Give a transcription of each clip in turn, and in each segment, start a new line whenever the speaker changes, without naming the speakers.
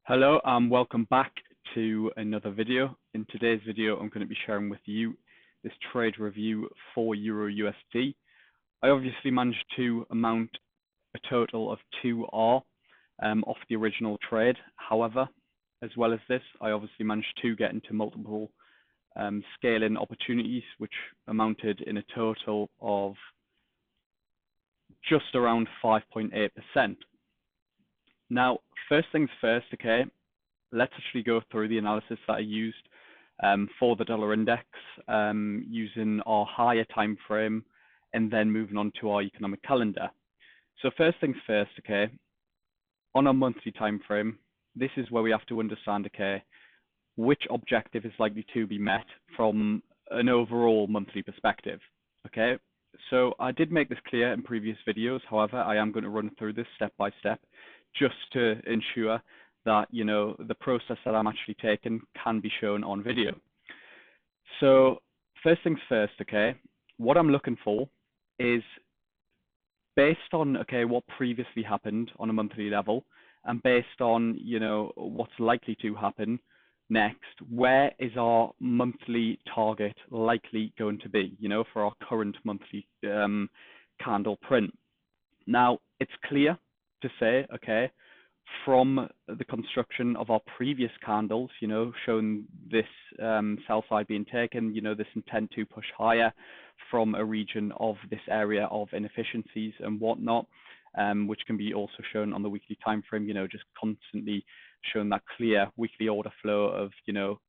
Hello and welcome back to another video. In today's video, I'm going to be sharing with you this trade review for Euro USD. I obviously managed to amount a total of 2R off the original trade. However, as well as this, I obviously managed to get into multiple scaling opportunities, which amounted in a total of just around 5.8%. Now, first things first, okay, let's actually go through the analysis that I used for the dollar index using our higher time frame and then moving on to our economic calendar. So first things first, okay, on a monthly time frame, this is where we have to understand, okay, which objective is likely to be met from an overall monthly perspective, okay? So I did make this clear in previous videos. However, I am going to run through this step by step just to ensure that, you know, the process that I'm actually taking can be shown on video. So first things first, okay, what I'm looking for is based on, okay, what previously happened on a monthly level and based on, you know, what's likely to happen next, where is our monthly target likely going to be, you know, for our current monthly candle print. Now, it's clear to say, okay, from the construction of our previous candles, you know, showing this sell side being taken, you know, this intent to push higher from a region of this area of inefficiencies and whatnot, which can be also shown on the weekly time frame, you know, just constantly showing that clear weekly order flow of, you know,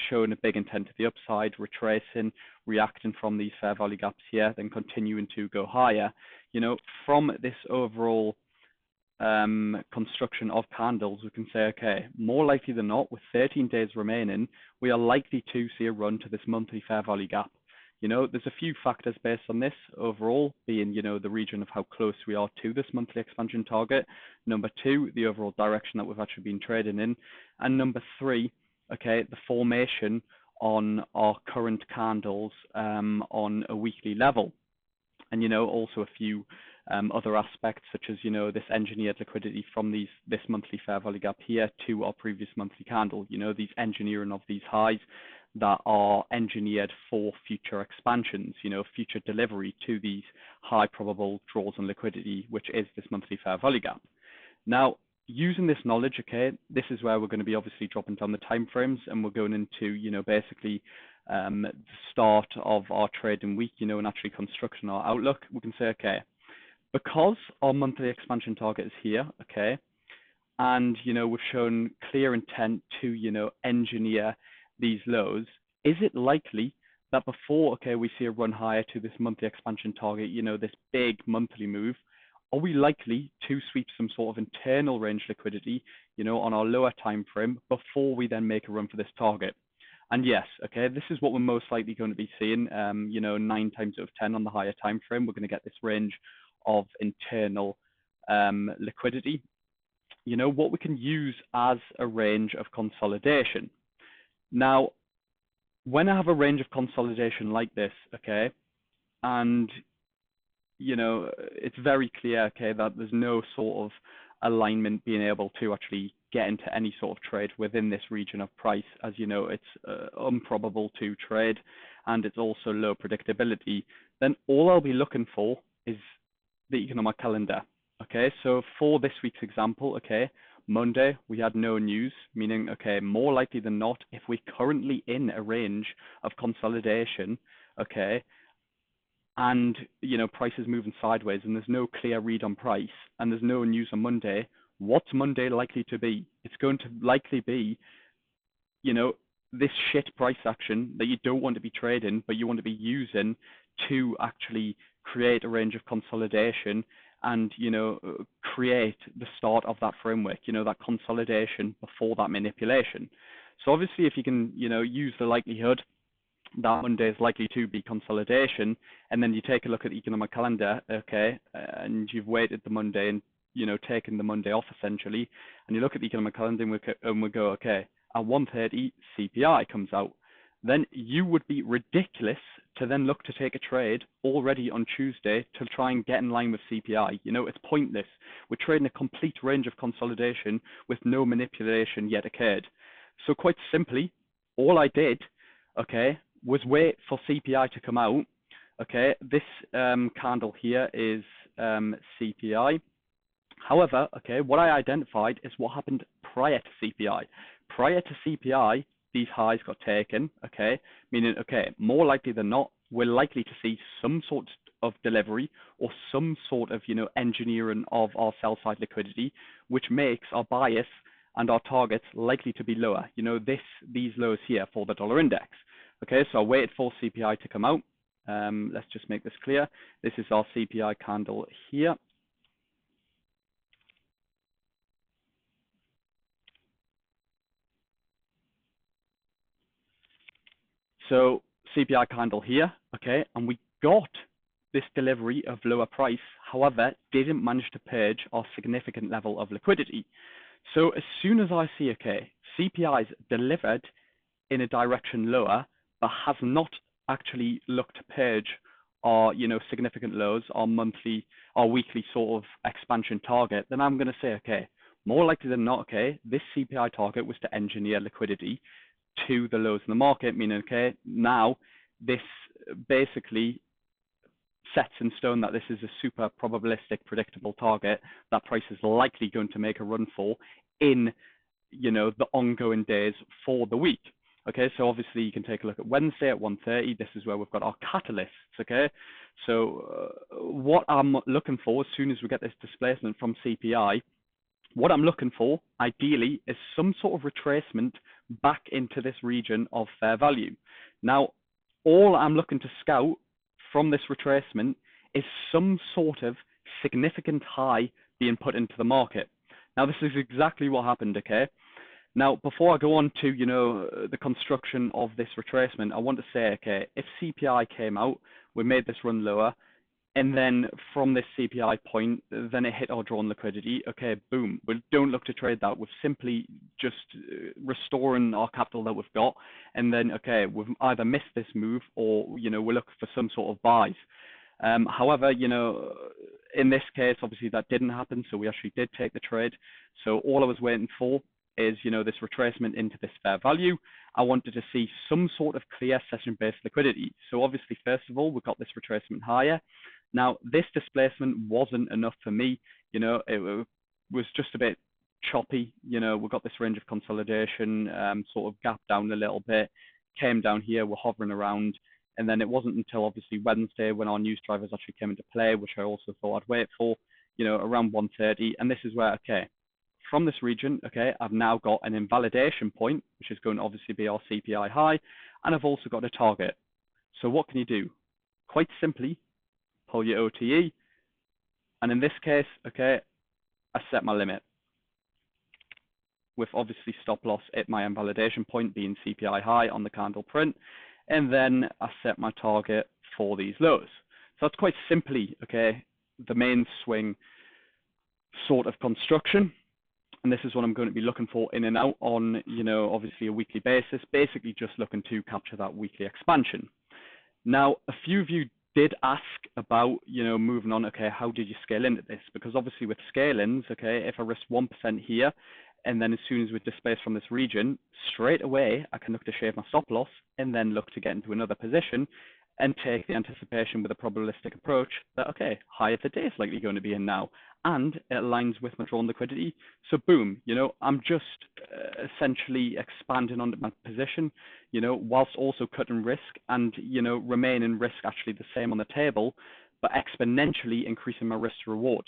showing a big intent to the upside, retracing, reacting from these fair value gaps here, then continuing to go higher. You know, from this overall construction of candles, we can say, okay, more likely than not, with 13 days remaining, we are likely to see a run to this monthly fair value gap. You know, there's a few factors based on this overall, being, you know, the region of how close we are to this monthly expansion target. Number two, the overall direction that we've actually been trading in. And number three, okay, the formation on our current candles on a weekly level. And, you know, also a few other aspects such as, you know, this engineered liquidity from this monthly fair value gap here to our previous monthly candle, you know, these engineering of these highs that are engineered for future expansions, you know, future delivery to these high probable draws on liquidity, which is this monthly fair value gap. Now, using this knowledge, okay, this is where we're going to be obviously dropping down the time frames, and we're going into, you know, basically the start of our trading week, you know, and actually construction our outlook. We can say, okay, because our monthly expansion target is here, okay, and, you know, we've shown clear intent to, you know, engineer these lows, is it likely that before, okay, we see a run higher to this monthly expansion target, you know, this big monthly move, are we likely to sweep some sort of internal range liquidity, you know, on our lower time frame before we then make a run for this target? And yes, okay, this is what we're most likely going to be seeing, you know, 9 times out of 10 on the higher time frame, we're going to get this range of internal liquidity, you know, what we can use as a range of consolidation. Now, when I have a range of consolidation like this, okay, and, you know, it's very clear, okay, that there's no sort of alignment being able to actually get into any sort of trade within this region of price, as you know, it's improbable to trade and it's also low predictability, then all I'll be looking for is the economic calendar. Okay, so for this week's example, okay, Monday we had no news, meaning, okay, more likely than not, if we're currently in a range of consolidation, okay, and, you know, price is moving sideways and there's no clear read on price and there's no news on Monday, what's Monday likely to be? It's going to likely be, you know, this shit price action that you don't want to be trading, but you want to be using to actually create a range of consolidation and, you know, create the start of that framework, you know, that consolidation before that manipulation. So obviously, if you can, you know, use the likelihood that Monday is likely to be consolidation, and then you take a look at the economic calendar, okay, and you've waited the Monday and, you know, taken the Monday off essentially, and you look at the economic calendar and we go, okay, at 1:30 CPI comes out. then you would be ridiculous to then look to take a trade already on Tuesday to try and get in line with CPI. You know, it's pointless. We're trading a complete range of consolidation with no manipulation yet occurred. So quite simply, all I did, okay, was wait for CPI to come out. Okay, this candle here is CPI. However, okay, what I identified is what happened prior to CPI. Prior to CPI, these highs got taken, okay, meaning, okay, more likely than not, we're likely to see some sort of delivery or some sort of, you know, engineering of our sell side liquidity, which makes our bias and our targets likely to be lower. You know, these lows here for the dollar index. Okay, so I waited for CPI to come out. Let's just make this clear. This is our CPI candle here. So CPI candle here, okay, and we got this delivery of lower price, however, didn't manage to purge our significant level of liquidity. So as soon as I see, okay, CPI's delivered in a direction lower, but has not actually looked to purge our, you know, significant lows, our monthly, our weekly sort of expansion target, then I'm going to say, okay, more likely than not, okay, this CPI target was to engineer liquidity to the lows in the market, meaning, okay, now this basically sets in stone that this is a super probabilistic, predictable target that price is likely going to make a run for in, you know, the ongoing days for the week. Okay, so obviously you can take a look at Wednesday at 1:30. This is where we've got our catalysts. Okay, so what I'm looking for as soon as we get this displacement from CPI, what I'm looking for, ideally, is some sort of retracement back into this region of fair value. Now, all I'm looking to scout from this retracement is some sort of significant high being put into the market. Now, this is exactly what happened, okay? Now, before I go on to, you know, the construction of this retracement, I want to say, okay, if CPI came out, we made this run lower, and then from this CPI point, then it hit our drawn liquidity. Okay, boom. We don't look to trade that. We're simply just restoring our capital that we've got. And then, okay, we've either missed this move or, you know, we're looking for some sort of buys. However, you know, in this case, obviously that didn't happen. So we actually did take the trade. So all I was waiting for is, you know, this retracement into this fair value. I wanted to see some sort of clear session-based liquidity. So obviously, first of all, we got this retracement higher. Now, this displacement wasn't enough for me. You know, it was just a bit choppy. You know, we got this range of consolidation, sort of gap down a little bit, came down here, we're hovering around. And then it wasn't until obviously Wednesday when our news drivers actually came into play, which I also thought I'd wait for, you know, around 1:30. And this is where, okay, from this region, okay, I've now got an invalidation point, which is going to obviously be our CPI high, and I've also got a target. So what can you do? Quite simply, pull your OTE, and in this case, okay, I set my limit with obviously stop loss at my invalidation point being CPI high on the candle print, and then I set my target for these lows. So that's quite simply, okay, the main swing sort of construction. And this is what I'm going to be looking for in and out on, you know, obviously a weekly basis, basically just looking to capture that weekly expansion. Now, a few of you did ask about, you know, moving on, okay, how did you scale into this? Because obviously with scale-ins, okay, if I risk 1% here, and then as soon as we displace from this region, straight away, I can look to shave my stop loss and then look to get into another position and take the anticipation with a probabilistic approach that, okay, high of the day is likely going to be in now. And it aligns with my drawn liquidity. So boom, you know, I'm just essentially expanding on my position, you know, whilst also cutting risk and, you know, remaining risk actually the same on the table, but exponentially increasing my risk to reward.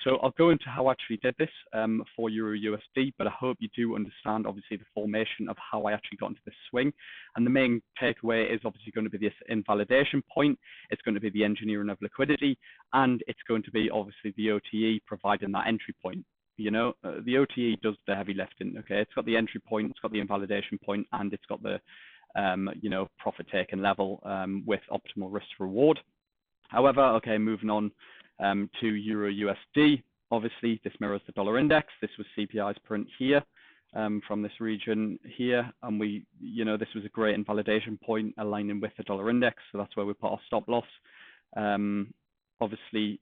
So I'll go into how I actually did this for Euro USD, but I hope you do understand obviously the formation of how I actually got into this swing. And the main takeaway is obviously going to be this invalidation point. It's going to be the engineering of liquidity, and it's going to be obviously the OTE providing that entry point. You know, the OTE does the heavy lifting. Okay, it's got the entry point, it's got the invalidation point, and it's got the you know, profit taken level with optimal risk to reward. However, okay, moving on to Euro USD. Obviously, this mirrors the dollar index. This was CPI's print here. from this region here, and this was a great invalidation point aligning with the dollar index, so that's where we put our stop loss. Obviously,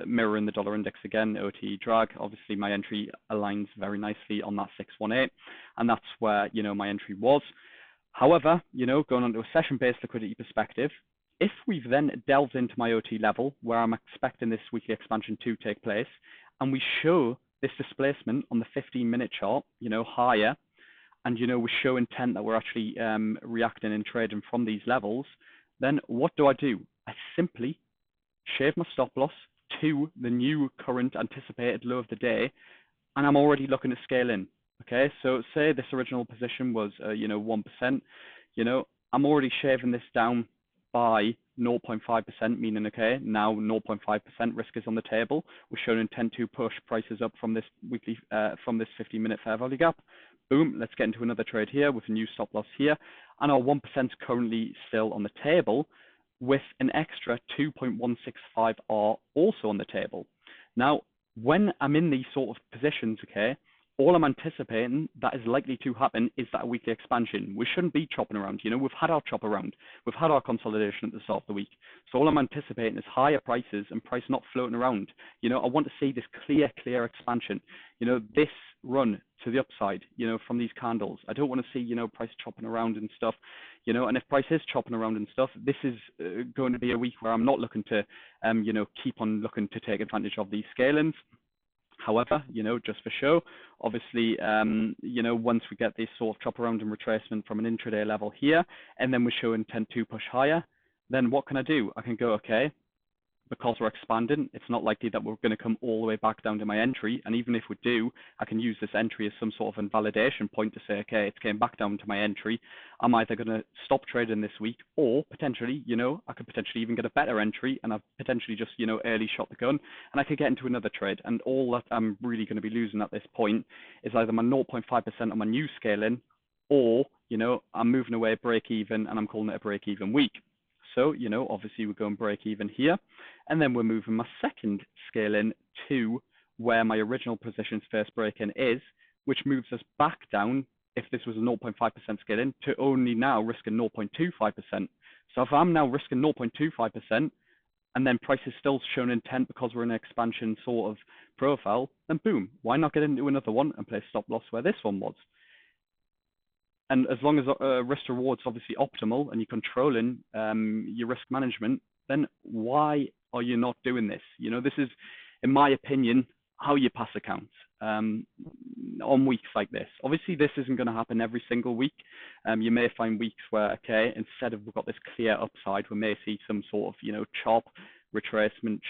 mirroring the dollar index again, OTE drag. Obviously, my entry aligns very nicely on that 618, and that's where my entry was. However, going on to a session-based liquidity perspective, if we've then delved into my OT level where I'm expecting this weekly expansion to take place, and we show this displacement on the 15-minute chart, higher, and we show intent that we're actually reacting and trading from these levels, then what do? I simply shave my stop loss to the new current anticipated low of the day, and I'm already looking to scale in. Okay, so say this original position was 1%, I'm already shaving this down by 0.5%, meaning okay, now 0.5% risk is on the table. We're showing intent to push prices up from this weekly, from this 15-minute fair value gap. Boom, let's get into another trade here with a new stop loss here, and our 1% is currently still on the table, with an extra 2.165R also on the table. Now, when I'm in these sort of positions, okay, all I'm anticipating that is likely to happen is that weekly expansion. We shouldn't be chopping around. We've had our chop around. We've had our consolidation at the start of the week. So all I'm anticipating is higher prices and price not floating around. I want to see this clear expansion. This run to the upside, from these candles. I don't want to see, price chopping around and stuff. And if price is chopping around and stuff, this is going to be a week where I'm not looking to, keep on looking to take advantage of these scalings. However, just for show, obviously, once we get this sort of chop around and retracement from an intraday level here, and then we show intent to push higher, then what can I do? I can go, okay, because we're expanding, it's not likely that we're going to come all the way back down to my entry. And even if we do, I can use this entry as some sort of invalidation point to say, okay, it came back down to my entry. I'm either going to stop trading this week, or potentially, I could potentially even get a better entry, and I've potentially just, early shot the gun, and I could get into another trade. And all that I'm really going to be losing at this point is either my 0.5% on my new scaling, or, I'm moving away break even, and I'm calling it a break even week. So, obviously we're going break even here, and then we're moving my second scale in to where my original position's first break in is, which moves us back down, if this was a 0.5% scale in, to only now risking 0.25%. So if I'm now risking 0.25%, and then price is still shown intent because we're in an expansion sort of profile, then boom, why not get into another one and place stop loss where this one was? And as long as risk to reward's obviously optimal and you're controlling your risk management, then why are you not doing this? This is, in my opinion, how you pass accounts on weeks like this. Obviously, this isn't going to happen every single week. You may find weeks where, okay, instead of we've got this clear upside, we may see some sort of, chop, retracement,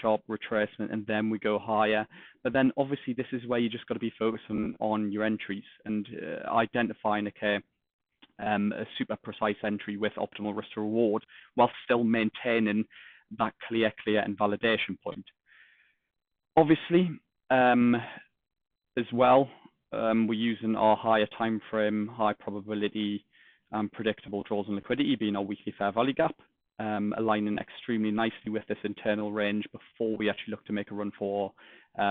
and then we go higher. But then obviously this is where you just got to be focusing on your entries and identifying, okay, a super precise entry with optimal risk to reward while still maintaining that clear invalidation point. Obviously, as well, we're using our higher time frame, high probability, predictable draws and liquidity being our weekly fair value gap, aligning extremely nicely with this internal range before we actually look to make a run for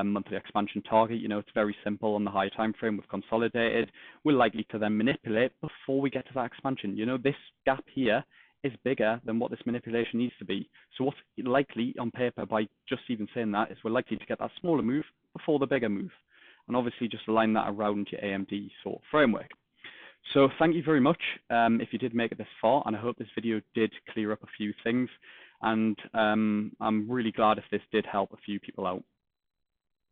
monthly expansion target. It's very simple on the higher time frame. We've consolidated. We're likely to then manipulate before we get to that expansion. This gap here is bigger than what this manipulation needs to be. So what's likely on paper, by just even saying that, is we're likely to get that smaller move before the bigger move. And obviously just align that around your AMD sort of framework. So thank you very much if you did make it this far, and I hope this video did clear up a few things, and I'm really glad if this did help a few people out.